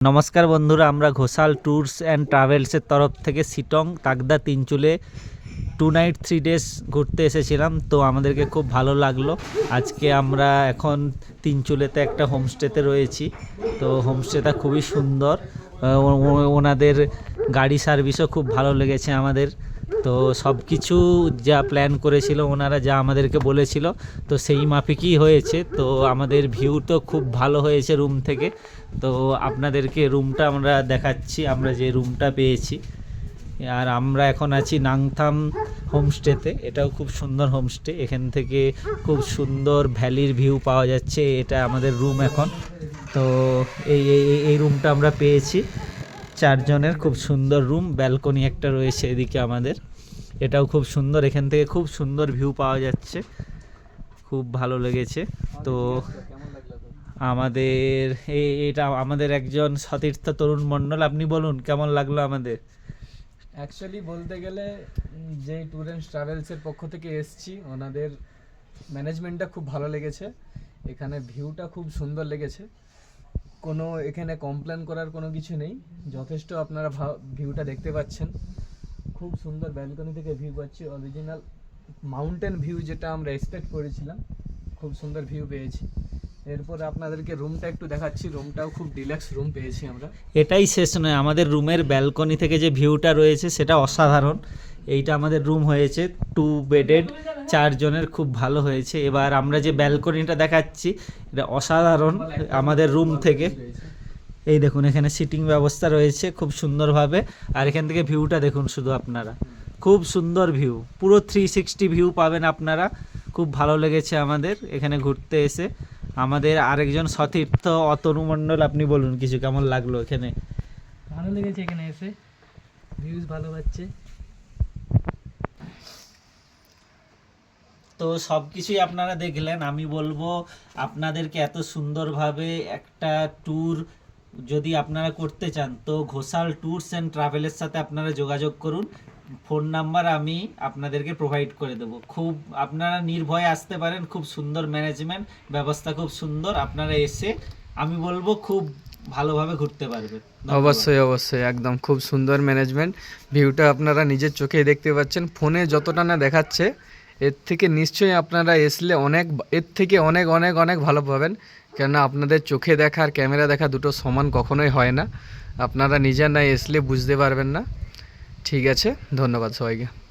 নমস্কার বন্ধুরা, আমরা ঘোষাল ট্যুরস অ্যান্ড ট্রাভেলসের তরফ থেকে শিটং তাকদা তিনচুলে 2 নাইট 3 ডেজ ঘুরতে এসেছিলাম। তো আমাদেরকে খুব ভালো লাগলো। আজকে আমরা এখন তিনচুলেতে একটা হোমস্টেতে রয়েছি। তো হোমস্টেটা খুবই সুন্দর, ওনাদের গাড়ি সার্ভিসও খুব ভালো লেগেছে আমাদের। তো সব কিছু যা প্ল্যান করেছিল ওনারা, যা আমাদেরকে বলেছিল, তো সেই মাফিকই হয়েছে। তো আমাদের ভিউ তো খুব ভালো হয়েছে রুম থেকে। তো আপনাদেরকে রুমটা আমরা দেখাচ্ছি, আমরা যে রুমটা পেয়েছি। আর আমরা এখন আছি নাংথাম হোমস্টেতে। এটাও খুব সুন্দর হোমস্টে, এখান থেকে খুব সুন্দর ভ্যালির ভিউ পাওয়া যাচ্ছে। এটা আমাদের রুম এখন। তো এই রুমটা আমরা পেয়েছি 4 জনের, খুব সুন্দর রুম। ব্যালকনি একটা রয়েছে এদিকে আমাদের, এটাও খুব সুন্দর। এখান থেকে খুব সুন্দর ভিউ পাওয়া যাচ্ছে, খুব ভালো লেগেছে। তো আমাদের এটা আমাদের একজন সতীর্থ তরুণ মণ্ডল, আপনি বলুন কেমন লাগলো আমাদের। অ্যাকচুয়ালি বলতে গেলে যে ট্যুর অ্যান্ড ট্রাভেলসের পক্ষ থেকে এসেছি, ওনাদের ম্যানেজমেন্টটা খুব ভালো লেগেছে। এখানে ভিউটা খুব সুন্দর লেগেছে, কোনো এখানে কমপ্লেন করার কোনো কিছু নেই। যথেষ্ট আপনারা ভিউটা দেখতে পাচ্ছেন, খুব সুন্দর ব্যালকনি থেকে ভিউ পাচ্ছি। অরিজিনাল মাউন্টেন ভিউ যেটা আমরা এক্সপেক্ট করেছিলাম, খুব সুন্দর ভিউ পেয়েছি। এরপর আপনাদেরকে রুমটা একটু দেখাচ্ছি। রুমটাও খুব ডিলাক্স রুম পেয়েছি আমরা। এটাই শেষ নয়, আমাদের রুমের ব্যালকনি থেকে যে ভিউটা রয়েছে সেটা অসাধারণ। এইটা আমাদের রুম হয়েছে 2 বেডেড, 4 জনের, খুব ভালো হয়েছে। এবার আমরা যে ব্যালকনিটা দেখাচ্ছি এটা অসাধারণ আমাদের রুম থেকে। এই দেখুন, এখানে সিটিং ব্যবস্থা রয়েছে খুব সুন্দরভাবে। আর এখান থেকে ভিউটা দেখুন শুধু আপনারা, খুব সুন্দর ভিউ, পুরো 360 ভিউ পাবেন আপনারা। খুব ভালো লেগেছে আমাদের এখানে ঘুরতে এসে। আমাদের আরেকজন সতীর্থ অতনু মণ্ডল, আপনি বলুন কিছু, কেমন লাগলো এখানে। ভালো লেগেছে এখানে এসে, ভিউজ ভালো পাচ্ছে। তো সব কিছুই আপনারা দেখলেন। আমি বলবো আপনাদেরকে এত সুন্দরভাবে একটা ট্যুর যদি আপনারা করতে চান, তো ঘোষাল ট্যুরস অ্যান্ড ট্রাভেলের সাথে আপনারা যোগাযোগ করুন। ফোন নাম্বার আমি আপনাদেরকে প্রোভাইড করে দেবো। খুব আপনারা নির্ভয়ে আসতে পারেন, খুব সুন্দর ম্যানেজমেন্ট, ব্যবস্থা খুব সুন্দর। আপনারা এসে আমি বলবো খুব ভালোভাবে ঘুরতে পারবেন। অবশ্যই অবশ্যই, একদম খুব সুন্দর ম্যানেজমেন্ট। ভিউটা আপনারা নিজের চোখেই দেখতে পাচ্ছেন। ফোনে যতটা না দেখাচ্ছে, এর থেকে নিশ্চয়ই আপনারা এসলে এর থেকে অনেক অনেক অনেক ভালো পাবেন। কেননা আপনাদের চোখে দেখা আর ক্যামেরা দেখা দুটো সমান কখনোই হয় না। আপনারা নিজে না এসলে বুঝতে পারবেন না। ঠিক আছে, ধন্যবাদ সবাইকে।